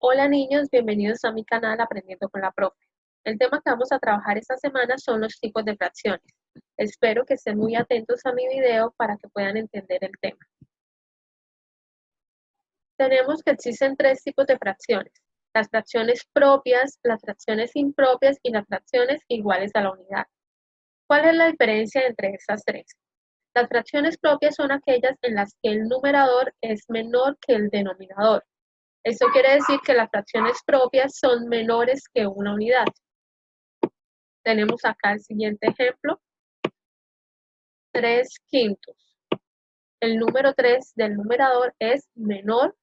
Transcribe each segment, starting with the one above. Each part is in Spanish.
Hola niños, bienvenidos a mi canal Aprendiendo con la Profe. El tema que vamos a trabajar esta semana son los tipos de fracciones. Espero que estén muy atentos a mi video para que puedan entender el tema. Tenemos que existen tres tipos de fracciones: las fracciones propias, las fracciones impropias y las fracciones iguales a la unidad. ¿Cuál es la diferencia entre estas tres? Las fracciones propias son aquellas en las que el numerador es menor que el denominador. Esto quiere decir que las fracciones propias son menores que una unidad. Tenemos acá el siguiente ejemplo: 3/5. El número 3 del numerador es menor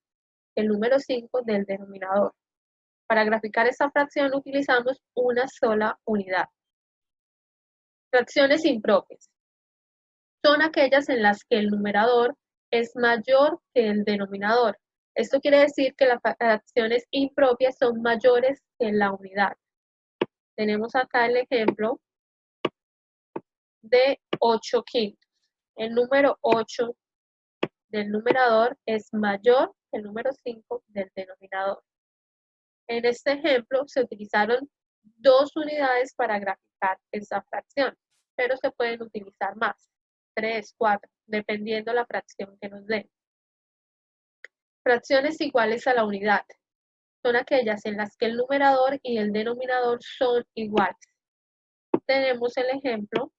que el número 5 del denominador. Para graficar esta fracción utilizamos una sola unidad. Fracciones impropias son aquellas en las que el numerador es mayor que el denominador. Esto quiere decir que las fracciones impropias son mayores que la unidad. Tenemos acá el ejemplo de 8/5. El número 8 del numerador es mayor que el número 5 del denominador. En este ejemplo se utilizaron dos unidades para graficar esta fracción, pero se pueden utilizar más, 3, 4, dependiendo la fracción que nos den. Fracciones iguales a la unidad son aquellas en las que el numerador y el denominador son iguales. Tenemos el ejemplo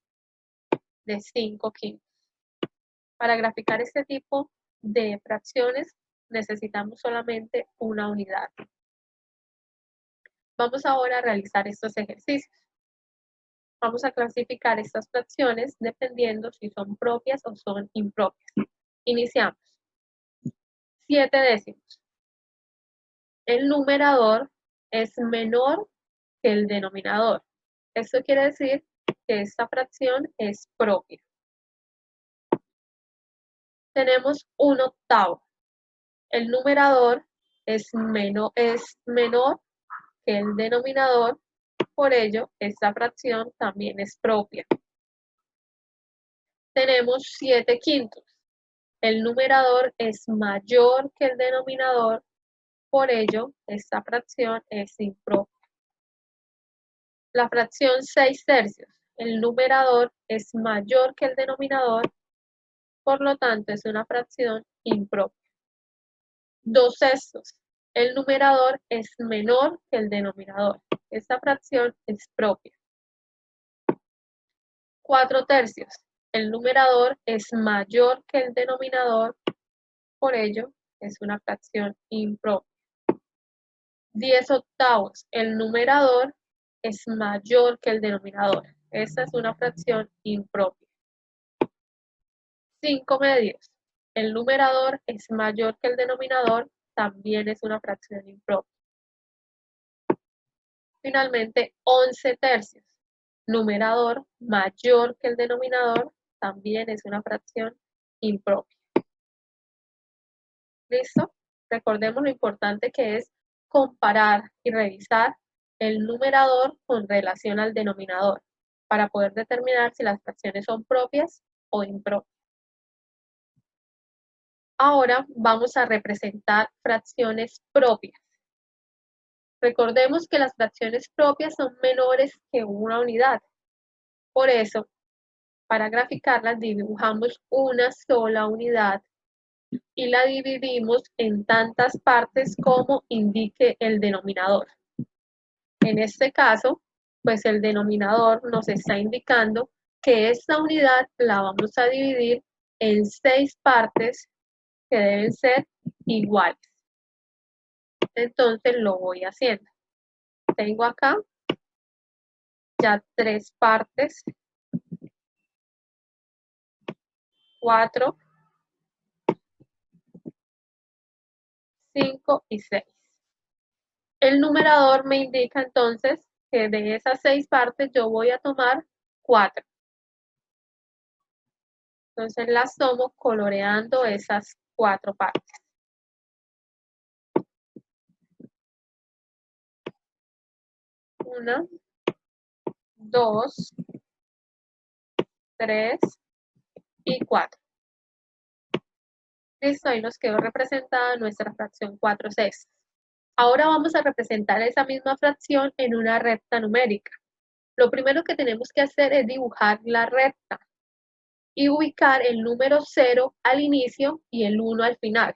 de 5/5. Para graficar este tipo de fracciones necesitamos solamente una unidad. Vamos ahora a realizar estos ejercicios. Vamos a clasificar estas fracciones dependiendo si son propias o son impropias. Iniciamos. 7/10. El numerador es menor que el denominador. Esto quiere decir que esta fracción es propia. Tenemos 1/8. El numerador es menor que el denominador, por ello esta fracción también es propia. Tenemos 7/5. El numerador es mayor que el denominador, por ello esta fracción es impropia. La fracción 6/3. El numerador es mayor que el denominador, por lo tanto es una fracción impropia. 2/6. El numerador es menor que el denominador. Esta fracción es propia. 4/3. El numerador es mayor que el denominador, por ello es una fracción impropia. 10/8. El numerador es mayor que el denominador. Esta es una fracción impropia. 5/2. El numerador es mayor que el denominador, también es una fracción impropia. Finalmente, 11/3. Numerador mayor que el denominador, también es una fracción impropia. ¿Listo? Recordemos lo importante que es comparar y revisar el numerador con relación al denominador para poder determinar si las fracciones son propias o impropias. Ahora vamos a representar fracciones propias. Recordemos que las fracciones propias son menores que una unidad. Por eso, para graficarlas dibujamos una sola unidad y la dividimos en tantas partes como indique el denominador. En este caso, pues el denominador nos está indicando que esta unidad la vamos a dividir en 6 partes que deben ser iguales. Entonces lo voy haciendo. Tengo acá ya 3 partes, 4, 5 y 6. El numerador me indica entonces que de esas 6 partes yo voy a tomar 4. Entonces las tomo coloreando esas 4 partes. 1, 2, 3 y 4. Listo, ahí nos quedó representada nuestra fracción 4/6. Ahora vamos a representar esa misma fracción en una recta numérica. Lo primero que tenemos que hacer es dibujar la recta y ubicar el número 0 al inicio y el 1 al final.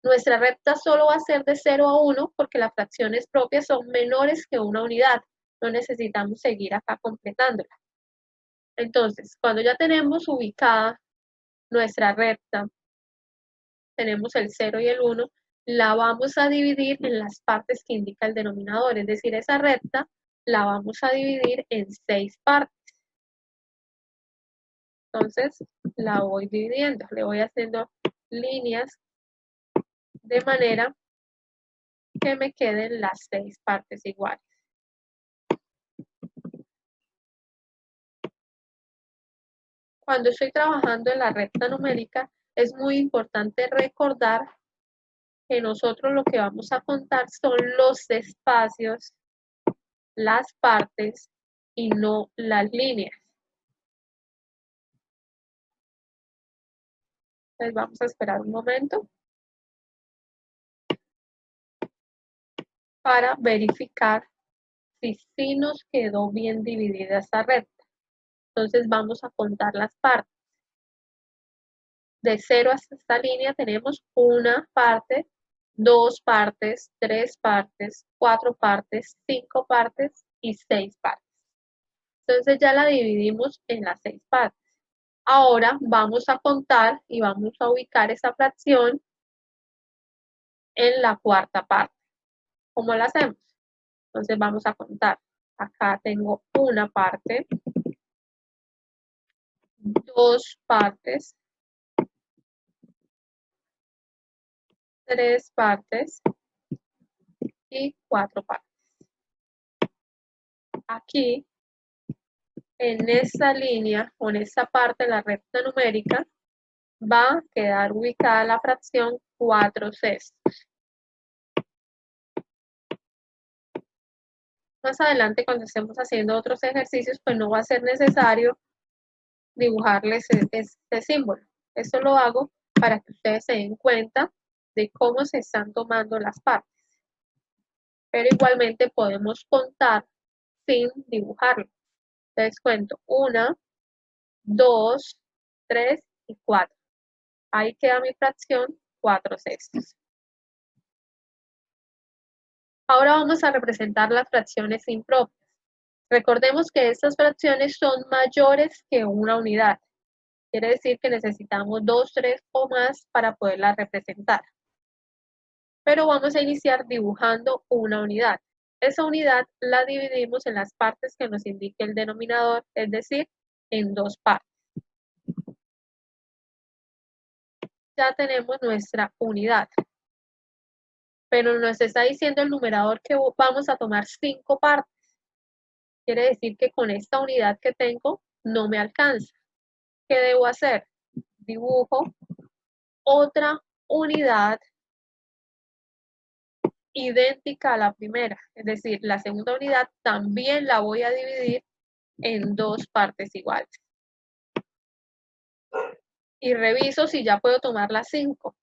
Nuestra recta solo va a ser de 0 a 1 porque las fracciones propias son menores que una unidad. No necesitamos seguir acá completándola. Entonces, cuando ya tenemos ubicada nuestra recta, tenemos el 0 y el 1, la vamos a dividir en las partes que indica el denominador. Es decir, esa recta la vamos a dividir en 6 partes. Entonces, la voy dividiendo. Le voy haciendo líneas de manera que me queden las 6 partes iguales. Cuando estoy trabajando en la recta numérica, es muy importante recordar que nosotros lo que vamos a contar son los espacios, las partes y no las líneas. Entonces vamos a esperar un momento para verificar si sí nos quedó bien dividida esa recta. Entonces vamos a contar las partes. De 0 hasta esta línea tenemos una parte, 2 partes, 3 partes, 4 partes, 5 partes y 6 partes. Entonces ya la dividimos en las 6 partes. Ahora vamos a contar y vamos a ubicar esa fracción en la cuarta parte. ¿Cómo la hacemos? Entonces vamos a contar. Acá tengo una parte, 2 partes, 3 partes y 4 partes. Aquí, en esta línea o en esta parte de la recta numérica, va a quedar ubicada la fracción 4/6. Más adelante, cuando estemos haciendo otros ejercicios, pues no va a ser necesario dibujarles este símbolo. Esto lo hago para que ustedes se den cuenta de cómo se están tomando las partes. Pero igualmente podemos contar sin dibujarlo. Les cuento 1, 2, 3 y 4. Ahí queda mi fracción 4/6. Ahora vamos a representar las fracciones impropias. Recordemos que estas fracciones son mayores que una unidad. Quiere decir que necesitamos 2, 3 o más para poderlas representar. Pero vamos a iniciar dibujando una unidad. Esa unidad la dividimos en las partes que nos indique el denominador, es decir, en 2 partes. Ya tenemos nuestra unidad. Pero nos está diciendo el numerador que vamos a tomar 5 partes. Quiere decir que con esta unidad que tengo no me alcanza. ¿Qué debo hacer? Dibujo otra unidad idéntica a la primera. Es decir, la segunda unidad también la voy a dividir en 2 partes iguales. Y reviso si ya puedo tomar las 5.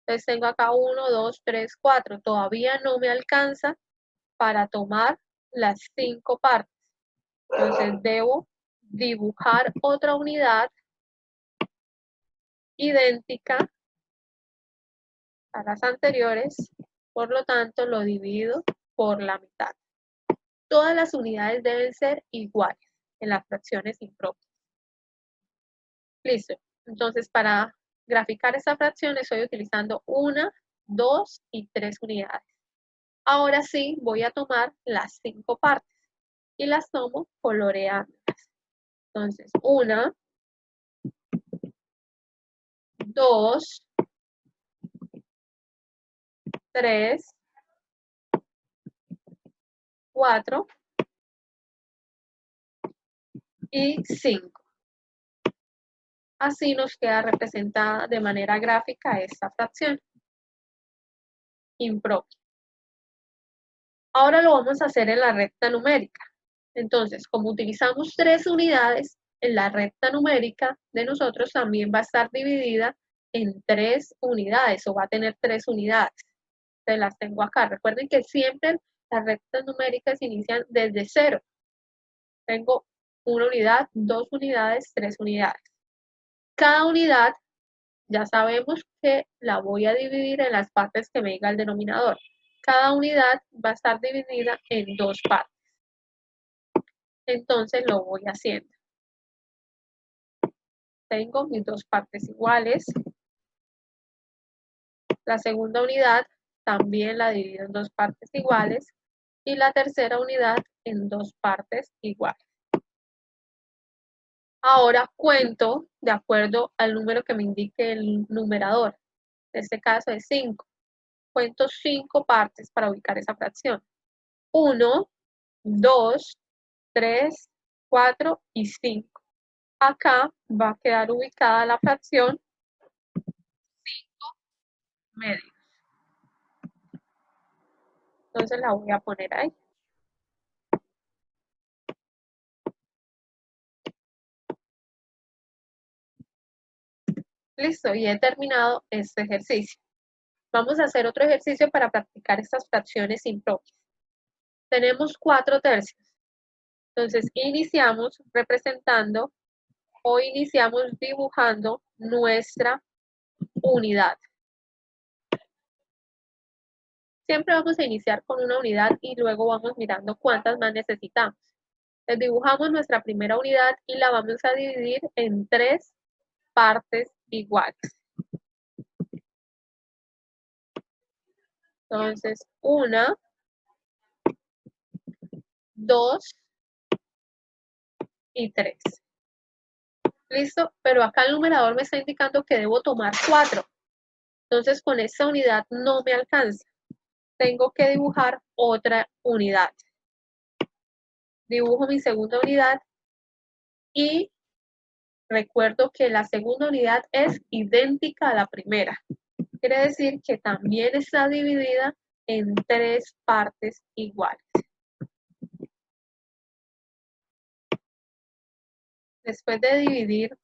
Entonces tengo acá 1, 2, 3, 4. Todavía no me alcanza para tomar las 5 partes. Entonces debo dibujar otra unidad idéntica a las anteriores, por lo tanto lo divido por la mitad. Todas las unidades deben ser iguales en las fracciones impropias. Listo. Entonces para graficar esta fracción estoy utilizando 1, 2 y 3 unidades. Ahora sí voy a tomar las 5 partes y las tomo coloreándolas. Entonces 1, 2, 3, 4 y 5. Así nos queda representada de manera gráfica esta fracción impropia. Ahora lo vamos a hacer en la recta numérica. Entonces, como utilizamos 3 unidades, en la recta numérica de nosotros también va a estar dividida en 3 unidades o va a tener 3 unidades. Se las tengo acá. Recuerden que siempre las rectas numéricas inician desde 0. Tengo una unidad, 2 unidades, 3 unidades. Cada unidad ya sabemos que la voy a dividir en las partes que me diga el denominador. Cada unidad va a estar dividida en 2 partes. Entonces lo voy haciendo. Tengo mis 2 partes iguales. La segunda unidad también la divido en 2 partes iguales. Y la tercera unidad en 2 partes iguales. Ahora cuento de acuerdo al número que me indique el numerador. En este caso es 5. Cuento 5 partes para ubicar esa fracción. 1, 2, 3, 4 y 5. Acá va a quedar ubicada la fracción 5 medios. Entonces la voy a poner ahí. Listo, y he terminado este ejercicio. Vamos a hacer otro ejercicio para practicar estas fracciones impropias. Tenemos 4 tercios. Entonces iniciamos representando o iniciamos dibujando nuestra unidad. Siempre vamos a iniciar con una unidad y luego vamos mirando cuántas más necesitamos. Entonces dibujamos nuestra primera unidad y la vamos a dividir en 3 partes iguales. Entonces, 1, 2 y 3. ¿Listo? Pero acá el numerador me está indicando que debo tomar 4. Entonces, con esta unidad no me alcanza. Tengo que dibujar otra unidad. Dibujo mi segunda unidad y recuerdo que la segunda unidad es idéntica a la primera. Quiere decir que también está dividida en 3 partes iguales. Después de dividir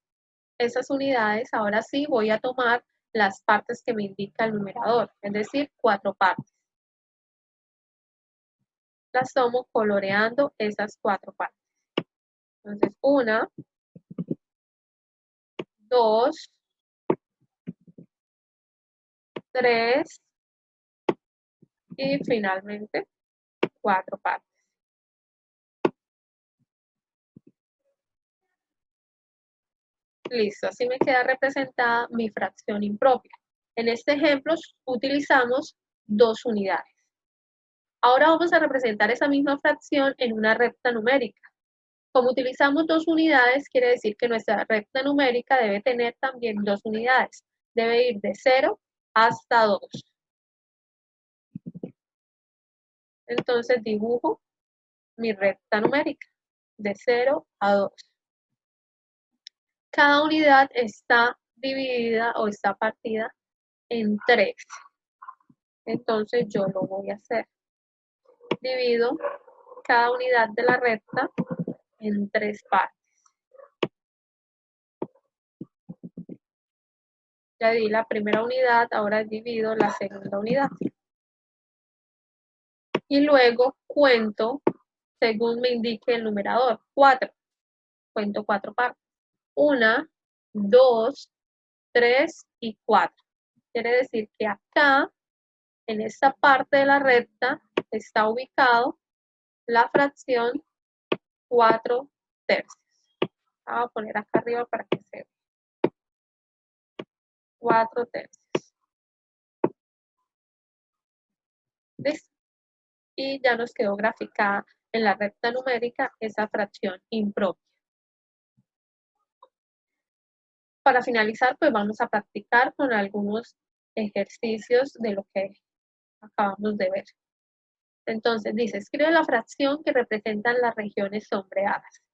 esas unidades, ahora sí voy a tomar las partes que me indica el numerador, es decir, 4 partes. Las tomo coloreando esas 4 partes. Entonces, 1, 2, 3 y finalmente 4 partes. Listo, así me queda representada mi fracción impropia. En este ejemplo utilizamos 2 unidades. Ahora vamos a representar esa misma fracción en una recta numérica. Como utilizamos 2 unidades, quiere decir que nuestra recta numérica debe tener también 2 unidades. Debe ir de 0 hasta 2. Entonces dibujo mi recta numérica de 0 a 2. Cada unidad está dividida o está partida en 3. Entonces yo lo voy a hacer. Divido cada unidad de la recta en 3 partes. Ya di la primera unidad, ahora divido la segunda unidad. Y luego cuento según me indique el numerador, 4. Cuento 4 partes. 1, 2, 3 y 4. Quiere decir que acá, en esta parte de la recta, está ubicado la fracción 4 tercios. Voy a poner acá arriba para que se vea. 4 tercios. ¿Listo? Y ya nos quedó graficada en la recta numérica esa fracción impropia. Para finalizar, pues vamos a practicar con algunos ejercicios de lo que acabamos de ver. Entonces dice, escribe la fracción que representan las regiones sombreadas.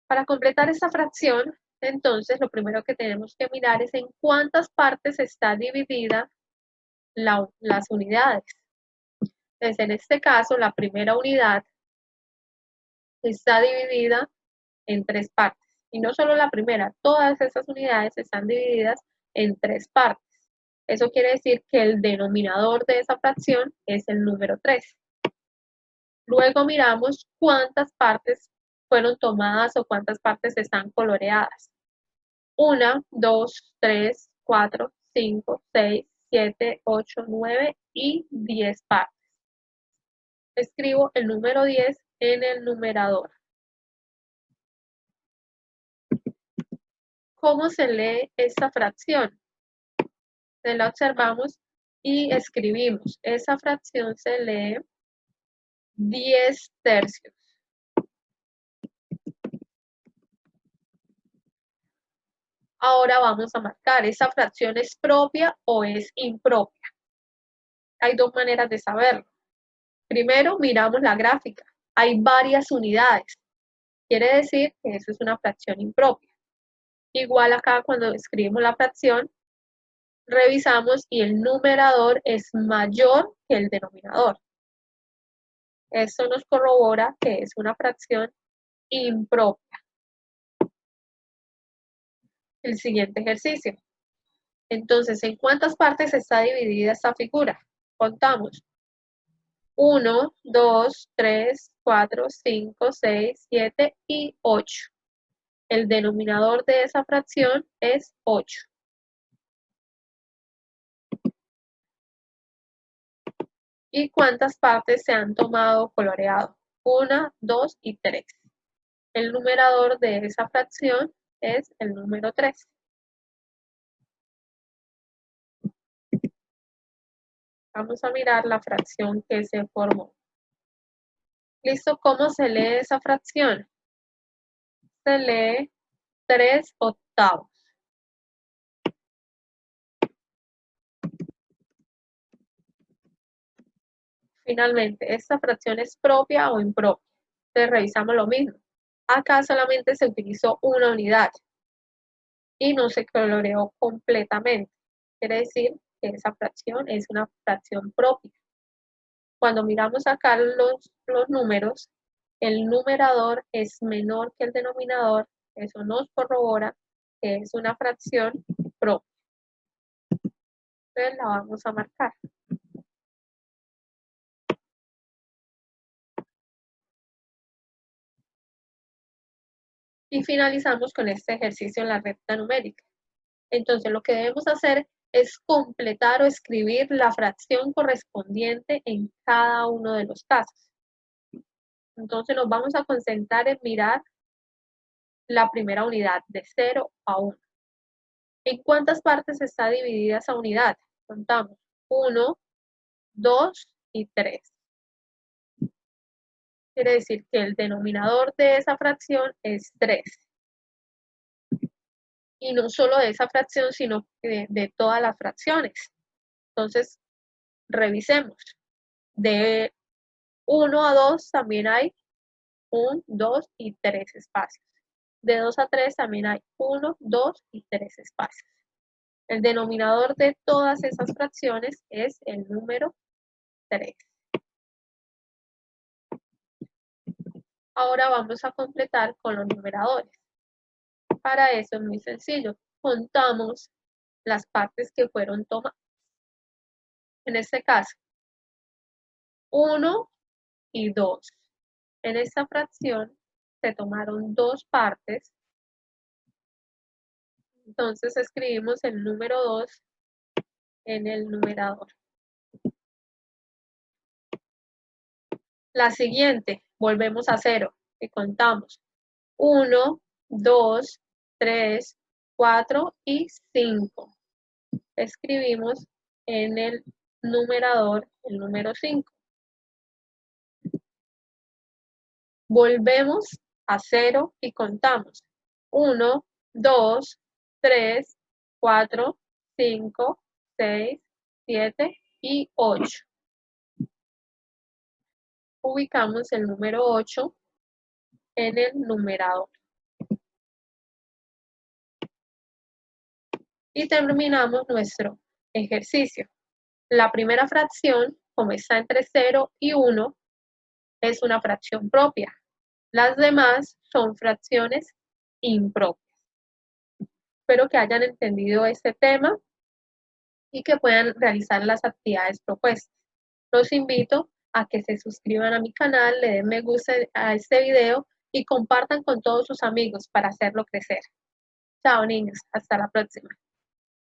Para completar esta fracción, entonces lo primero que tenemos que mirar es en cuántas partes está dividida las unidades. Entonces en este caso, la primera unidad está dividida en 3 partes. Y no solo la primera, todas esas unidades están divididas en 3 partes. Eso quiere decir que el denominador de esa fracción es el número 3. Luego miramos cuántas partes fueron tomadas o cuántas partes están coloreadas. 1, 2, 3, 4, 5, 6, 7, 8, 9 y 10 partes. Escribo el número 10 en el numerador. ¿Cómo se lee esta fracción? La observamos y escribimos. Esa fracción se lee 10 tercios. Ahora vamos a marcar, ¿esa fracción es propia o es impropia? Hay dos maneras de saberlo. Primero, miramos la gráfica. Hay varias unidades. Quiere decir que eso es una fracción impropia. Igual acá cuando escribimos la fracción, revisamos y el numerador es mayor que el denominador. Esto nos corrobora que es una fracción impropia. El siguiente ejercicio. Entonces, ¿en cuántas partes está dividida esta figura? Contamos. 1, 2, 3, 4, 5, 6, 7 y 8. El denominador de esa fracción es 8. ¿Y cuántas partes se han tomado coloreado? 1, 2 y 3. El numerador de esa fracción es el número 3. Vamos a mirar la fracción que se formó. ¿Listo? ¿Cómo se lee esa fracción? Se lee 3 octavos. Finalmente, ¿esta fracción es propia o impropia? Entonces revisamos lo mismo. Acá solamente se utilizó una unidad y no se coloreó completamente. Quiere decir que esa fracción es una fracción propia. Cuando miramos acá los números, el numerador es menor que el denominador. Eso nos corrobora que es una fracción propia. Entonces la vamos a marcar. Y finalizamos con este ejercicio en la recta numérica. Entonces lo que debemos hacer es completar o escribir la fracción correspondiente en cada uno de los casos. Entonces nos vamos a concentrar en mirar la primera unidad de 0 a 1. ¿En cuántas partes está dividida esa unidad? Contamos 1, 2 y 3. Quiere decir que el denominador de esa fracción es 3. Y no solo de esa fracción, sino de todas las fracciones. Entonces, revisemos. De 1 a 2 también hay 1, 2 y 3 espacios. De 2 a 3 también hay 1, 2 y 3 espacios. El denominador de todas esas fracciones es el número 3. Ahora vamos a completar con los numeradores. Para eso es muy sencillo. Contamos las partes que fueron tomadas. En este caso, 1 y 2. En esta fracción se tomaron 2 partes. Entonces escribimos el número 2 en el numerador. La siguiente, volvemos a 0 y contamos 1, 2, 3, 4 y 5. Escribimos en el numerador el número 5. Volvemos a 0 y contamos 1, 2, 3, 4, 5, 6, 7 y 8. Ubicamos el número 8 en el numerador. Y terminamos nuestro ejercicio. La primera fracción, como está entre 0 y 1, es una fracción propia. Las demás son fracciones impropias. Espero que hayan entendido este tema y que puedan realizar las actividades propuestas. Los invito a que se suscriban a mi canal, le den me gusta a este video y compartan con todos sus amigos para hacerlo crecer. Chao niños, hasta la próxima.